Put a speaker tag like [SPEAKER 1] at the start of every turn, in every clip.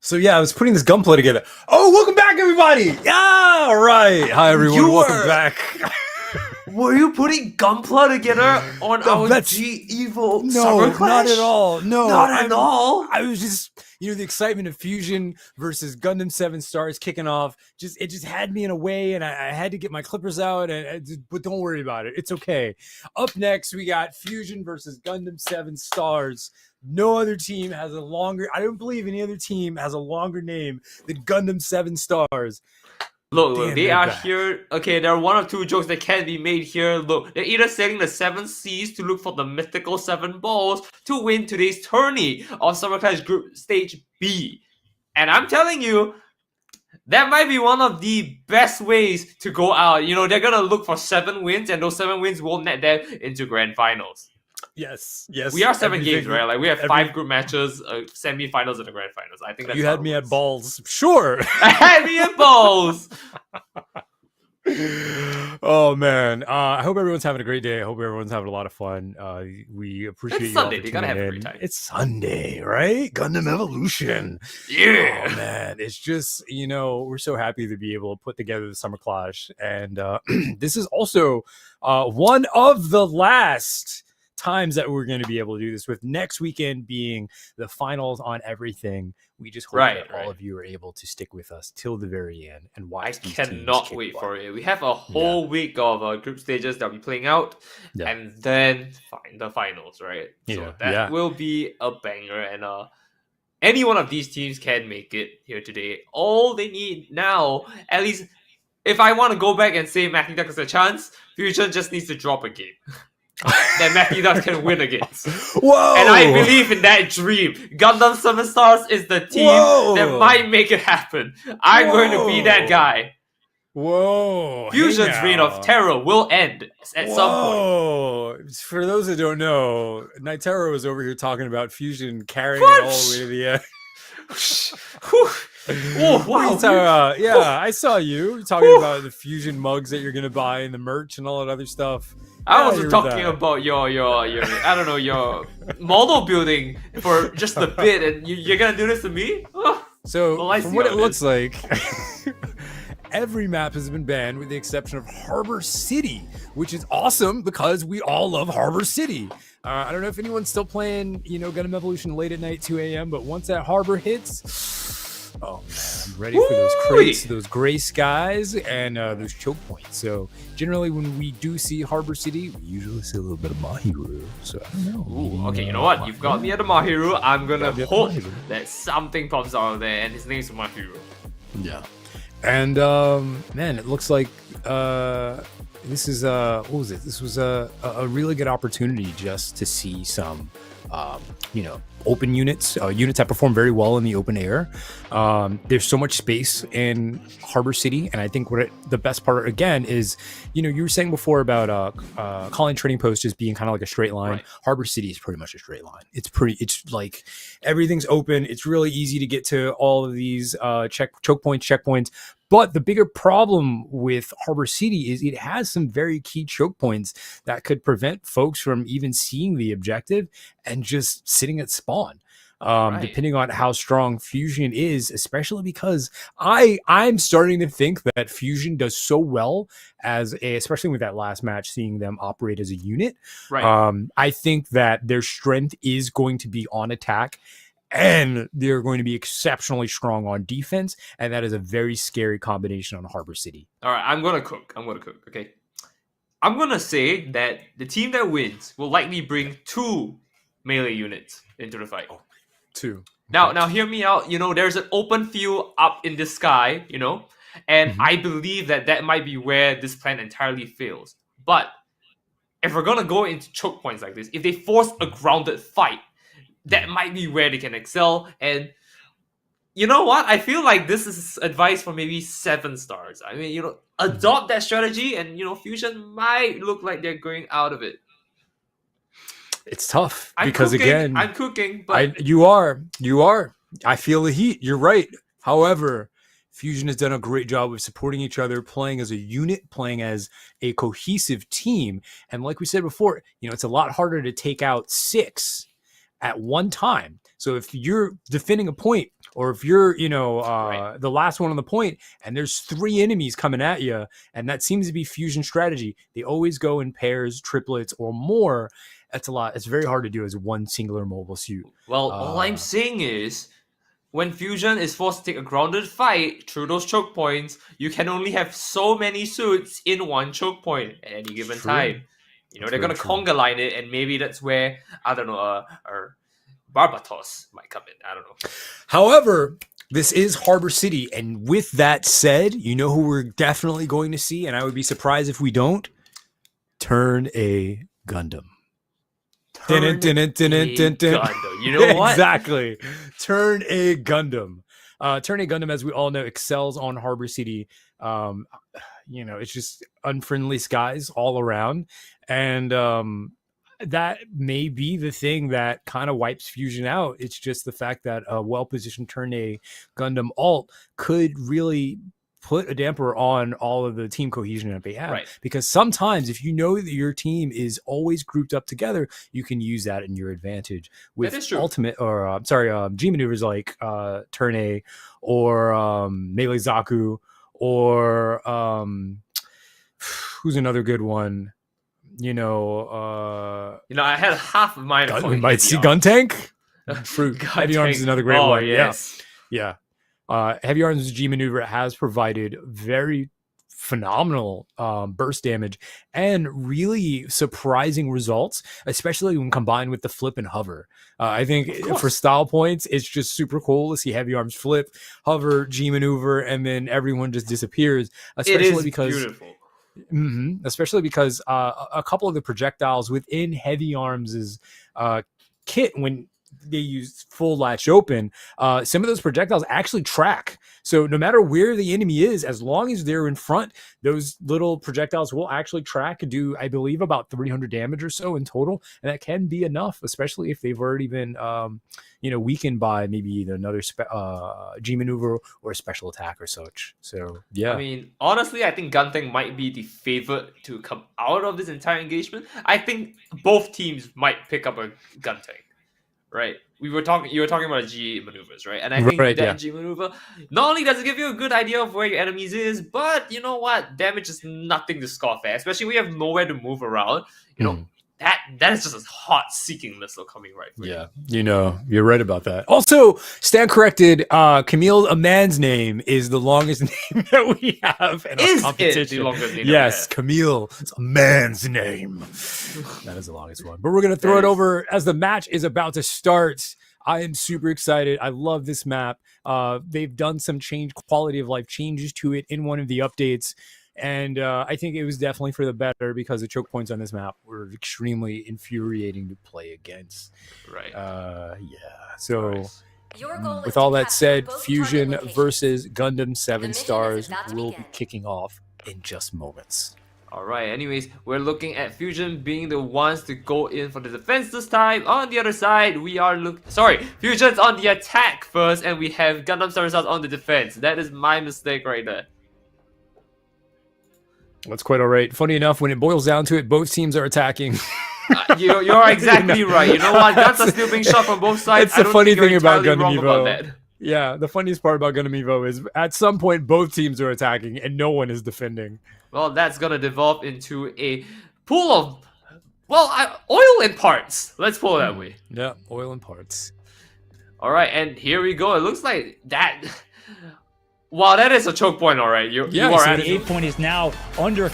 [SPEAKER 1] So yeah, I was putting this gunplay together. Oh, welcome back, everybody! Yeah, all right. Hi, everyone. Welcome back.
[SPEAKER 2] Were you putting Gunpla together on our G-Evo Summer
[SPEAKER 1] No,
[SPEAKER 2] Clash?
[SPEAKER 1] not at all. No,
[SPEAKER 2] Not at all.
[SPEAKER 1] I was just, the excitement of Fusion versus Gundam 7 Stars kicking off. It just had me in a way, and I had to get my clippers out. But don't worry about it. It's okay. Up next, we got Fusion versus Gundam 7 Stars. No other team has a longer. I don't believe any other team has a longer name than Gundam 7 Stars.
[SPEAKER 2] Look, they are here. Okay, there are one or two jokes that can be made here. Look, they're either setting the 7 Seas to look for the mythical 7 balls to win today's tourney of Summer Clash Group Stage B. And I'm telling you, that might be one of the best ways to go out. You know, they're going to look for 7 wins, and those 7 wins will net them into grand finals.
[SPEAKER 1] Yes.
[SPEAKER 2] We are 7 games, right? Like we have 5 group matches, semi-finals, and the grand finals. I think that's
[SPEAKER 1] you had me at balls. Sure.
[SPEAKER 2] I had me at balls.
[SPEAKER 1] Oh man, I hope everyone's having a great day. I hope everyone's having a lot of fun. We appreciate
[SPEAKER 2] it's
[SPEAKER 1] you
[SPEAKER 2] Sunday.
[SPEAKER 1] all for
[SPEAKER 2] You gotta have
[SPEAKER 1] tuning
[SPEAKER 2] a great
[SPEAKER 1] in.
[SPEAKER 2] time.
[SPEAKER 1] It's Sunday, right? Gundam Evolution.
[SPEAKER 2] Yeah.
[SPEAKER 1] Oh man, it's just we're so happy to be able to put together the Summer Clash, and this is also one of the last times that we're going to be able to do this, with next weekend being the finals on everything. We just hope that all of you are able to stick with us till the very end and watch.
[SPEAKER 2] I cannot wait for it. We have a whole week of group stages that we'll be playing out, and then the finals, right? So that will be a banger, and any one of these teams can make it here today. All they need now, at least if I want to go back and say Matthew Duck has a chance, Fusion just needs to drop a game. That Matthew Duck can win against.
[SPEAKER 1] Whoa!
[SPEAKER 2] And I believe in that dream. Gundam 7 Stars is the team that might make it happen. I'm going to be that guy.
[SPEAKER 1] Whoa!
[SPEAKER 2] Fusion's reign of terror will end at some point.
[SPEAKER 1] For those that don't know, Nitero was over here talking about Fusion carrying it all the way to the end.
[SPEAKER 2] Oh, wow.
[SPEAKER 1] I saw you talking about the Fusion mugs that you're gonna buy and the merch and all that other stuff.
[SPEAKER 2] I was talking about your I don't know, your model building for just a bit, and you're gonna do this to me?
[SPEAKER 1] So from what it looks like, every map has been banned with the exception of Harbor City, which is awesome because we all love Harbor City. I don't know if anyone's still playing, Gundam Evolution late at night, 2 a.m., but once that harbor hits, oh man, I'm ready for those crates, those gray skies, and those choke points. So generally when we do see Harbor City, we usually see a little bit of Mahiru. So I don't know.
[SPEAKER 2] Ooh, okay, you know what? You've got me at the Mahiru. I'm gonna hope that something pops out of there, and his name's Mahiru.
[SPEAKER 1] Yeah. And man, it looks like this is what was it? This was a really good opportunity just to see some open units that perform very well in the open air. There's so much space in Harbor City, and I think the best part again is, you were saying before about Colony Trading Post just being kind of like a straight line. Right. Harbor City is pretty much a straight line. It's like everything's open. It's really easy to get to all of these choke points, checkpoints. But the bigger problem with Harbor City is it has some very key choke points that could prevent folks from even seeing the objective and just sitting at spawn. Depending on how strong Fusion is, especially because I'm starting to think that Fusion does so well especially with that last match, seeing them operate as a unit.
[SPEAKER 2] Right.
[SPEAKER 1] I think that their strength is going to be on attack, and they're going to be exceptionally strong on defense, and that is a very scary combination on Harbor City.
[SPEAKER 2] All right, I'm gonna cook. Okay, I'm gonna say that the team that wins will likely bring 2 melee units into the fight.
[SPEAKER 1] 2.
[SPEAKER 2] Now hear me out. There's an open field up in the sky. And I believe that might be where this plan entirely fails. But if we're gonna go into choke points like this, if they force a grounded fight, that might be where they can excel. And you know what? I feel like this is advice for maybe 7 stars. I mean, adopt that strategy, and Fusion might look like they're going out of it.
[SPEAKER 1] It's tough
[SPEAKER 2] I'm cooking, but
[SPEAKER 1] you are. I feel the heat. You're right. However, Fusion has done a great job of supporting each other, playing as a unit, playing as a cohesive team. And like we said before, it's a lot harder to take out 6 at one time. So if you're defending a point or if you're, you know,
[SPEAKER 2] Right.
[SPEAKER 1] the last one on the point, and there's 3 enemies coming at you, and that seems to be fusion strategy. They always go in pairs, triplets, or more. That's a lot. It's very hard to do as one singular mobile suit.
[SPEAKER 2] Well, all I'm saying is, when Fusion is forced to take a grounded fight through those choke points, you can only have so many suits in one choke point at any given
[SPEAKER 1] True.
[SPEAKER 2] time. You know,
[SPEAKER 1] That's
[SPEAKER 2] they're
[SPEAKER 1] very
[SPEAKER 2] gonna
[SPEAKER 1] true.
[SPEAKER 2] conga line it, and maybe that's where, I don't know, Barbatos might come in. I don't know.
[SPEAKER 1] However, this is Harbor City, and with that said, you know who we're definitely going to see, and I would be surprised if we don't turn a Gundam.
[SPEAKER 2] Gundam. You know what?
[SPEAKER 1] Exactly. Turn a Gundam. Turn a Gundam, as we all know, excels on Harbor City. You know, it's just unfriendly skies all around, and that may be the thing that kind of wipes Fusion out. It's just the fact that a well-positioned turn a Gundam alt could really put a damper on all of the team cohesion that they have.
[SPEAKER 2] Right.
[SPEAKER 1] Because sometimes if you know that your team is always grouped up together, you can use that in your advantage with
[SPEAKER 2] That is true.
[SPEAKER 1] ultimate or G maneuvers like turn A or melee Zaku or who's another good one? You know,
[SPEAKER 2] I had half of mine.
[SPEAKER 1] we might see Gun Tank. Fruit.
[SPEAKER 2] Gun
[SPEAKER 1] Heavy Arms
[SPEAKER 2] Tank.
[SPEAKER 1] is another great
[SPEAKER 2] Oh,
[SPEAKER 1] one.
[SPEAKER 2] yes.
[SPEAKER 1] Yeah. Heavy Arms G maneuver has provided very phenomenal burst damage and really surprising results, especially when combined with the flip and hover. I think for style points, it's just super cool to see Heavy Arms flip, hover, G maneuver, and then everyone just disappears. Especially because
[SPEAKER 2] beautiful.
[SPEAKER 1] Especially because a couple of the projectiles within Heavy Arms' kit, when they use full latch open, some of those projectiles actually track. So no matter where the enemy is, as long as they're in front, those little projectiles will actually track and do, I believe, about 300 damage or so in total. And that can be enough, especially if they've already been, weakened by maybe either another G maneuver or a special attack or such. So, yeah.
[SPEAKER 2] I mean, honestly, I think Guntank might be the favorite to come out of this entire engagement. I think both teams might pick up a Guntank. Right, you were talking about G maneuvers, right? And I think G maneuver, not only does it give you a good idea of where your enemies is, but you know what? Damage is nothing to scoff at, especially when you have nowhere to move around. You know, that is just a hot seeking missile coming right for you.
[SPEAKER 1] Yeah, you're right about that. Also, stand corrected, Camille, a man's name, is the longest name that we have in our competition.
[SPEAKER 2] It the longest name?
[SPEAKER 1] Yes, Camille is a man's name. That is the longest one. But we're going to throw it over as the match is about to start. I am super excited. I love this map. They've done some quality of life changes to it in one of the updates. And I think it was definitely for the better because the choke points on this map were extremely infuriating to play against.
[SPEAKER 2] Right.
[SPEAKER 1] So with all that said, Fusion versus Gundam 7 Stars will be kicking off in just moments.
[SPEAKER 2] All right. Anyways, we're looking at Fusion being the ones to go in for the defense this time. On the other side, we are Fusion's on the attack first, and we have Gundam 7 Stars on the defense. That is my mistake right there.
[SPEAKER 1] That's quite all right. Funny enough, when it boils down to it, both teams are attacking.
[SPEAKER 2] You're exactly right. You know what? Guns are still being shot from both sides.
[SPEAKER 1] It's the funny thing about Gundam Evo. Yeah, the funniest part about Gundam Evo is at some point both teams are attacking and no one is defending.
[SPEAKER 2] Well, that's gonna develop into a pool of oil and parts. Let's pull it that way.
[SPEAKER 1] Yeah, oil and parts.
[SPEAKER 2] All right, and here we go. It looks like that. Wow, that is a choke point, all right. You are at
[SPEAKER 3] the 8 point is now under.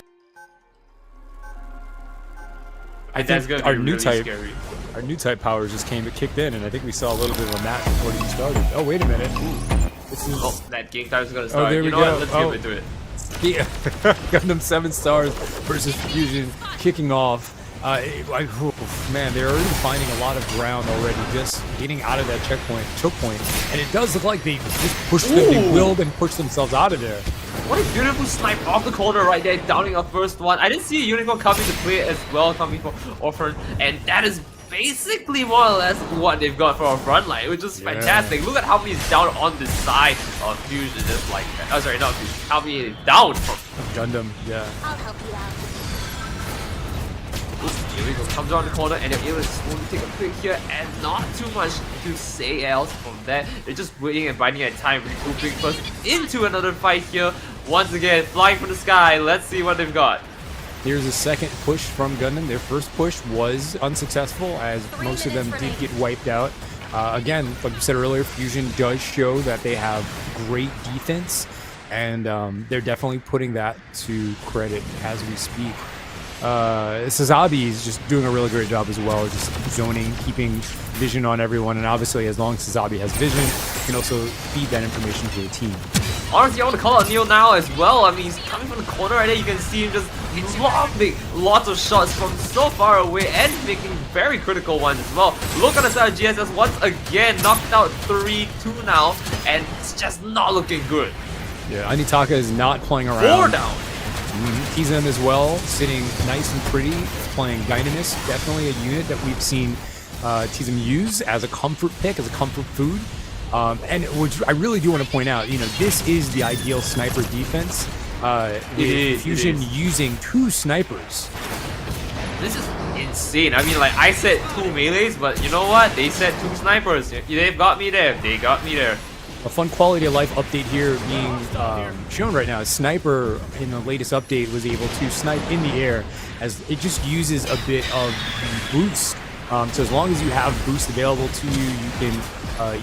[SPEAKER 1] I think our new type powers just kicked in, and I think we saw a little bit of a match before it started. Oh, wait a minute.
[SPEAKER 2] That game time is gonna start.
[SPEAKER 1] Oh, there we go.
[SPEAKER 2] Let's get into it.
[SPEAKER 1] Yeah. Gundam 7 Stars versus Fusion kicking off. Man, they're already finding a lot of ground already, just getting out of that choke point, and it does look like they just pushed them, they willed and pushed themselves out of there.
[SPEAKER 2] What a beautiful snipe off the corner right there, downing our first one. I didn't see a unicorn coming to play as well, coming for Orphan, and that is basically more or less what they've got for our front line, which is fantastic. Look at how many is down on the side of Fusion, just like that. Oh, sorry, not Fusion. How many is down from
[SPEAKER 1] Gundam, yeah.
[SPEAKER 4] I'll help you out.
[SPEAKER 2] Here we go, comes around the corner and they're able to slowly take a pick here and not too much to say else from that. They're just waiting and biding at time, recouping first into another fight here. Once again, flying from the sky, let's see what they've got.
[SPEAKER 1] Here's a second push from Gundam. Their first push was unsuccessful as most of them did get wiped out. Again, like you said earlier, Fusion does show that they have great defense, and they're definitely putting that to credit as we speak. Sazabi is just doing a really great job as well, just zoning, keeping vision on everyone, and obviously as long as Sazabi has vision, he can also feed that information to the team.
[SPEAKER 2] Honestly, I want to call out Neil now as well. I mean, he's coming from the corner right there. You can see him just lobbing lots of shots from so far away and making very critical ones as well. Look on the side of GSS once again, knocked out 3-2 now, and it's just not looking good.
[SPEAKER 1] Yeah, Anitaka is not playing around.
[SPEAKER 2] 4 down.
[SPEAKER 1] TZM as well, sitting nice and pretty, playing Dynamis, definitely a unit that we've seen TZM use as a comfort pick, as a comfort food. And which I really do want to point out, you know, this is the ideal sniper defense. With Fusion using 2 snipers.
[SPEAKER 2] This is insane. I mean, like, I said 2 melees, but you know what? They said 2 snipers. They've got me there. They got me there.
[SPEAKER 1] A fun quality of life update here being shown right now. Sniper in the latest update was able to snipe in the air as it just uses a bit of boost. So as long as you have boost available to you, you can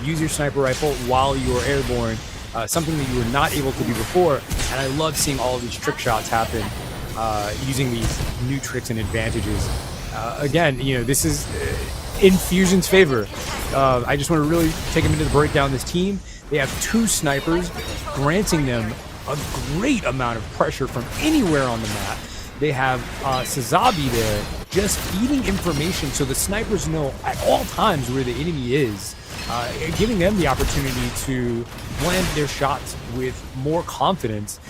[SPEAKER 1] use your sniper rifle while you are airborne, something that you were not able to do before. And I love seeing all of these trick shots happen using these new tricks and advantages. Again, you know, this is in Fusion's favor. I just want to really take a minute to break down this team. They have 2 snipers, granting them a great amount of pressure from anywhere on the map. They have Sazabi there, just feeding information so the snipers know at all times where the enemy is, giving them the opportunity to land their shots with more confidence.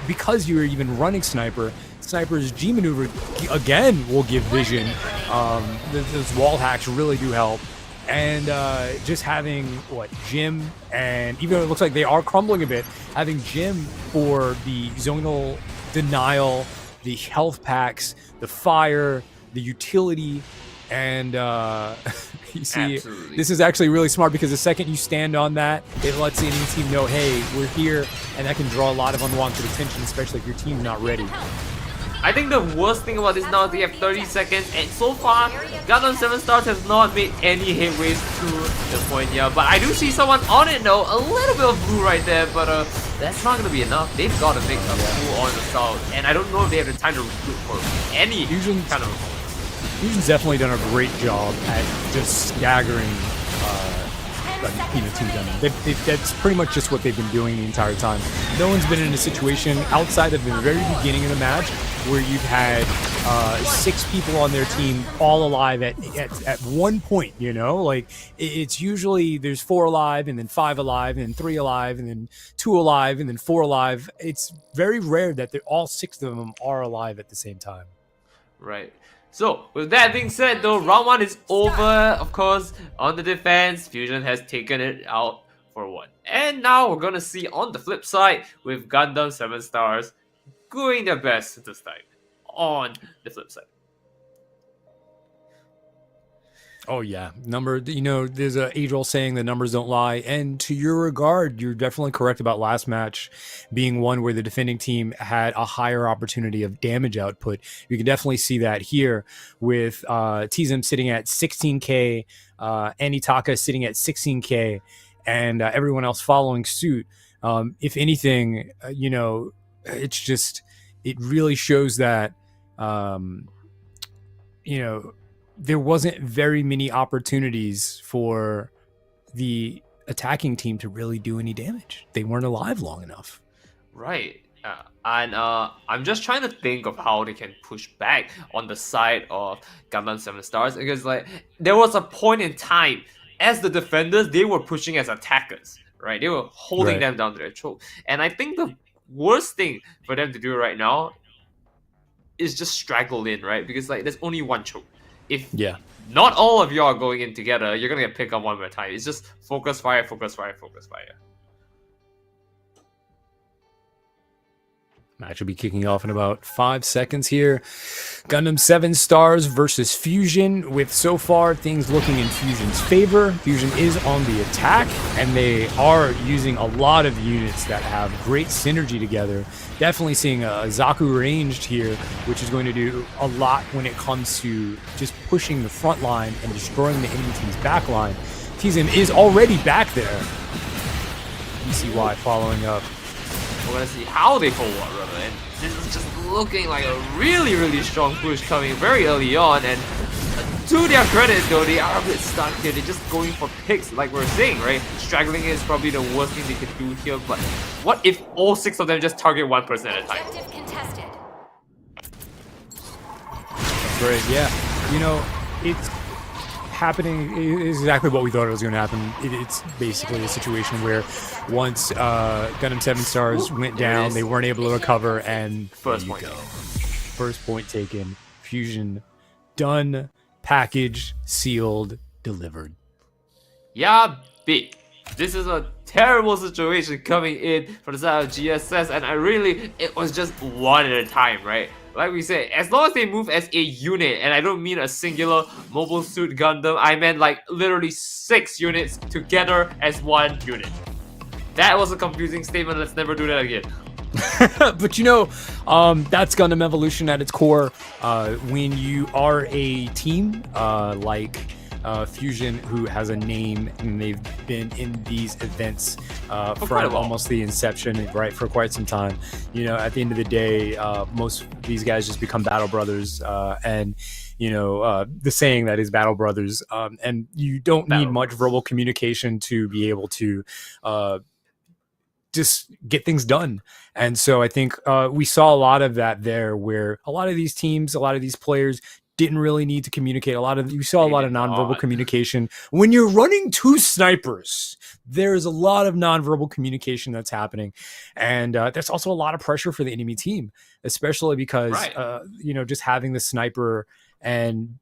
[SPEAKER 1] Because you're even running sniper, Sniper's G maneuver again will give vision. Those wall hacks really do help. And just having, Jim, and even though it looks like they are crumbling a bit, having Jim for the zonal denial, the health packs, the fire, the utility, and you see,
[SPEAKER 2] Absolutely.
[SPEAKER 1] This is actually really smart because the second you stand on that, it lets the enemy team know, hey, we're here, and that can draw a lot of unwanted attention, especially if your team's not ready.
[SPEAKER 2] I think the worst thing about this now is they have 30 seconds, and so far, Gundam 7 Stars has not made any headways to the point yet. But I do see someone on it though, a little bit of blue right there, but that's not going to be enough. They've got to make a move on the south, and I don't know if they have the time to recruit for any kind of...
[SPEAKER 1] Fusion's definitely done a great job at just staggering Team Gundam. That's pretty much just what they've been doing the entire time. No one's been in a situation outside of the very beginning of the match where you've had 6 people on their team all alive at one point, you know? Like, it's usually there's 4 alive, and then 5 alive, and then 3 alive, and then 2 alive, and then 4 alive. It's very rare that all 6 of them are alive at the same time.
[SPEAKER 2] Right. So, with that being said though, round 1 is over. Of course, on the defense, Fusion has taken it out for 1. And now we're gonna see on the flip side with Gundam 7 Stars doing their best this time. On the flip side.
[SPEAKER 1] Oh yeah, there's a age-old saying that numbers don't lie, and to your regard, you're definitely correct about last match being one where the defending team had a higher opportunity of damage output. You can definitely see that here with TZM sitting at 16k, Anitaka sitting at 16k, and everyone else following suit. If anything, it really shows that, there wasn't very many opportunities for the attacking team to really do any damage. They weren't alive long enough.
[SPEAKER 2] Right. And I'm just trying to think of how they can push back on the side of Gundam 7 Stars, because there was a point in time as the defenders, they were pushing as attackers, right? They were holding them down to their choke. And I think the worst thing for them to do right now is just straggle in, right? Because there's only one choke. If not all of you are going in together, you're gonna get picked up one more time. It's just focus fire, focus fire, focus fire.
[SPEAKER 1] Match will be kicking off in about 5 seconds here. Gundam 7 Stars versus Fusion, with so far things looking in Fusion's favor. Fusion is on the attack, and they are using a lot of units that have great synergy together. Definitely seeing a Zaku ranged here, which is going to do a lot when it comes to just pushing the front line and destroying the enemy team's back line. Tizim is already back there. ECY following up.
[SPEAKER 2] We're gonna see how they follow up, rather. And this is just looking like a really, really strong push coming very early on. And to their credit, though, they are a bit stuck here. They're just going for picks, like we're saying, right? Straggling is probably the worst thing they can do here. But what if all 6 of them just target one person at a time?
[SPEAKER 4] Objective contested.
[SPEAKER 1] That's right. Yeah. You know, it's happening is exactly what we thought it was going to happen. It's basically a situation where once Gundam 7 Stars went down, they weren't able to recover, and
[SPEAKER 2] First point.
[SPEAKER 1] First point taken. Fusion done, packaged, sealed, delivered.
[SPEAKER 2] Yeah, big. This is a terrible situation coming in from the side of GSS, and it was just one at a time, right? Like we said, as long as they move as a unit, and I don't mean a singular mobile suit Gundam, I meant like literally 6 units together as one unit. That was a confusing statement. Let's never do that again.
[SPEAKER 1] But you know, that's Gundam Evolution at its core. When you are a team like Fusion, who has a name, and they've been in these events from almost the inception, right, for quite some time. You know, at the end of the day, most of these guys just become battle brothers, and you know, the saying that is battle brothers, and you don't need much verbal communication to be able to just get things done. And so I think we saw a lot of that there, where a lot of these teams, a lot of these players didn't really need to communicate. You saw a lot of nonverbal communication. When you're running 2 snipers, there's a lot of nonverbal communication that's happening. And there's also a lot of pressure for the enemy team, especially because, you know, just having the sniper, and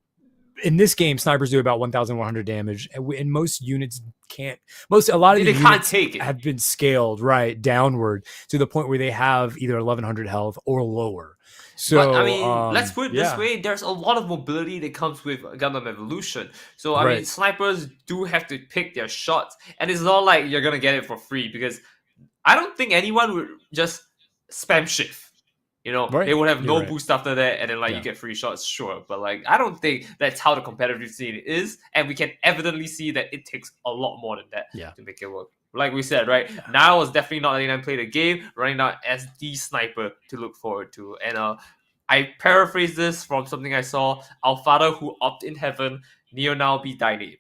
[SPEAKER 1] in this game, snipers do about 1,100 damage, and most units can't. A lot of the units have been scaled downward to the point where they have either 1,100 health or lower. So,
[SPEAKER 2] but, I mean, let's put it this way: there's a lot of mobility that comes with Gundam Evolution. So I mean, snipers do have to pick their shots, and it's not like you're gonna get it for free, because I don't think anyone would just spam shift. You know, they would have no boost after that, and then you get free shots, sure. But like, I don't think that's how the competitive scene is, and we can evidently see that it takes a lot more than that to make it work. Like we said, right? Now was definitely not letting them play the game, running out as the sniper to look forward to. And I paraphrase this from something I saw: "Our Father who opt in heaven, Neo now be thy name."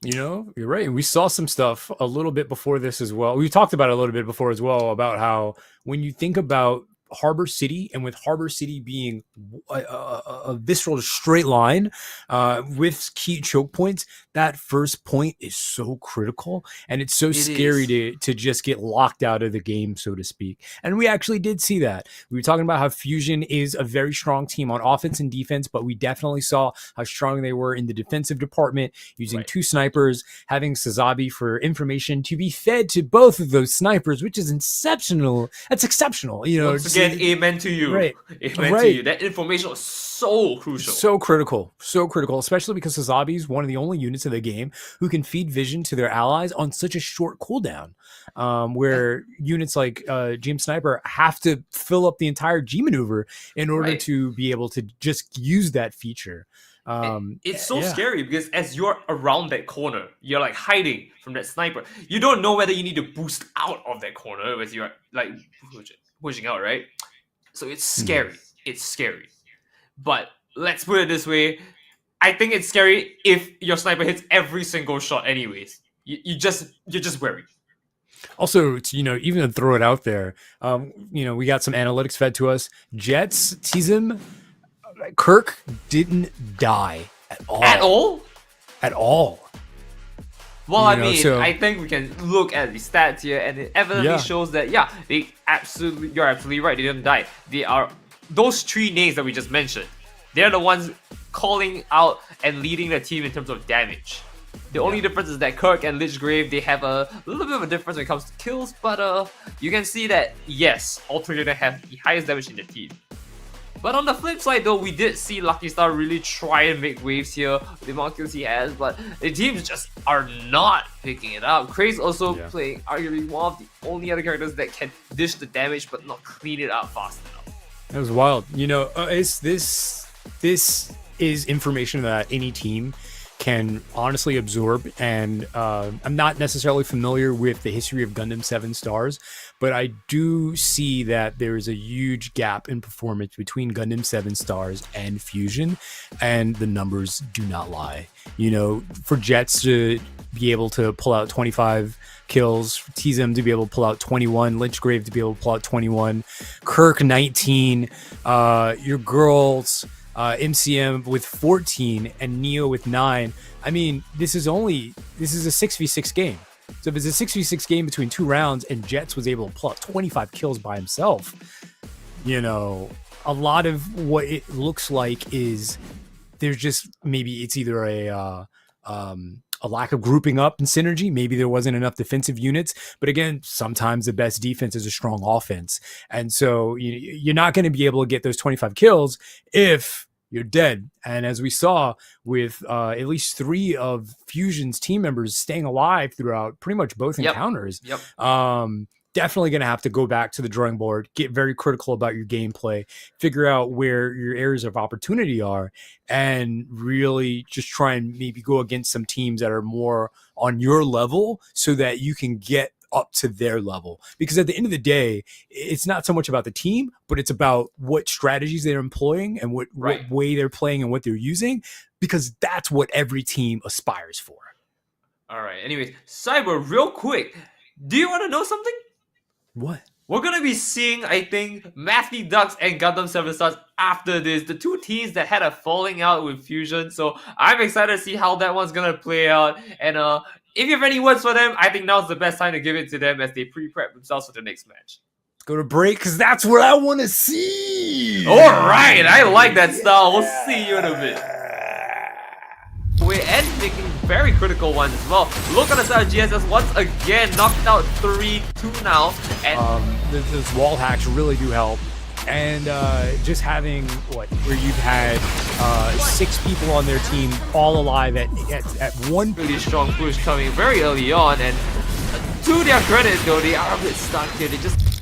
[SPEAKER 1] You know, you're right. We saw some stuff a little bit before this as well. We talked about it a little bit before as well, about how when you think about Harbor City, and with Harbor City being a visceral straight line with key choke points, that first point is so critical, and it's so scary to just get locked out of the game, so to speak. And we actually did see that. We were talking about how Fusion is a very strong team on offense and defense, but we definitely saw how strong they were in the defensive department, using 2 snipers, having Sazabi for information to be fed to both of those snipers, which is exceptional. That's exceptional. You know,
[SPEAKER 2] once again, amen to you. Amen to you. That information was so crucial.
[SPEAKER 1] So critical, especially because Sazabi is one of the only units in the game who can feed vision to their allies on such a short cooldown, where units like GM Sniper have to fill up the entire G maneuver in order to be able to just use that feature.
[SPEAKER 2] It's so scary, because as you're around that corner, you're like hiding from that sniper. You don't know whether you need to boost out of that corner as you're like pushing out, right? So it's scary. It's scary. But let's put it this way: I think it's scary if your sniper hits every single shot anyways. You're just worried.
[SPEAKER 1] Also, you know, even to throw it out there, you know, we got some analytics fed to us. Jets, Tizim, Kirk didn't die at all.
[SPEAKER 2] At all?
[SPEAKER 1] At all.
[SPEAKER 2] Well, I mean, I think we can look at the stats here, and it evidently shows that, you're absolutely right. They didn't die. They are those 3 names that we just mentioned. They're the ones calling out and leading the team in terms of damage. The only difference is that Kirk and Lichgrave, they have a little bit of a difference when it comes to kills, but you can see that, yes, all three of them have the highest damage in the team. But on the flip side though, we did see Lucky Star really try and make waves here with the amount of kills he has, but the teams just are not picking it up. Craze also playing arguably one of the only other characters that can dish the damage but not clean it up fast enough.
[SPEAKER 1] That was wild. You know, this is information that any team can honestly absorb, and I'm not necessarily familiar with the history of Gundam 7 Stars, but I do see that there is a huge gap in performance between Gundam 7 Stars and Fusion, and the numbers do not lie. You know, for Jets to be able to pull out 25 kills, TZM to be able to pull out 21, Lichgrave to be able to pull out 21, Kirk 19, your girls MCM with 14 and Neo with 9. I mean, this is a 6v6 game. So if it's a 6v6 game between 2 rounds and Jets was able to pull out 25 kills by himself, you know, a lot of what it looks like is there's just maybe it's either a lack of grouping up and synergy. Maybe there wasn't enough defensive units, but again, sometimes the best defense is a strong offense. And so you're not going to be able to get those 25 kills if you're dead. And as we saw with at least 3 of Fusion's team members staying alive throughout pretty much both encounters, definitely going to have to go back to the drawing board, get very critical about your gameplay, figure out where your areas of opportunity are, and really just try and maybe go against some teams that are more on your level so that you can get up to their level. Because at the end of the day, it's not so much about the team, but it's about what strategies they're employing and what way they're playing and what they're using, because that's what every team aspires for.
[SPEAKER 2] All right. Anyways, Cyber, real quick, do you want to know something?
[SPEAKER 1] What?
[SPEAKER 2] We're going to be seeing, I think, Matthew Ducks and Gundam 7 Stars after this. The 2 teams that had a falling out with Fusion. So I'm excited to see how that one's going to play out. And if you have any words for them, I think now's the best time to give it to them as they pre-prep themselves for the next match.
[SPEAKER 1] Let's go to break, because that's what I want to see.
[SPEAKER 2] All right. I like that style. We'll see you in a bit. And making very critical ones as well. Look at the side of GSS once again, knocked out 3-2 now. And
[SPEAKER 1] those wall hacks really do help. And just having where you've had 6 people on their team all alive at one
[SPEAKER 2] really strong push coming very early on, and to their credit though, they are a bit stuck here. They just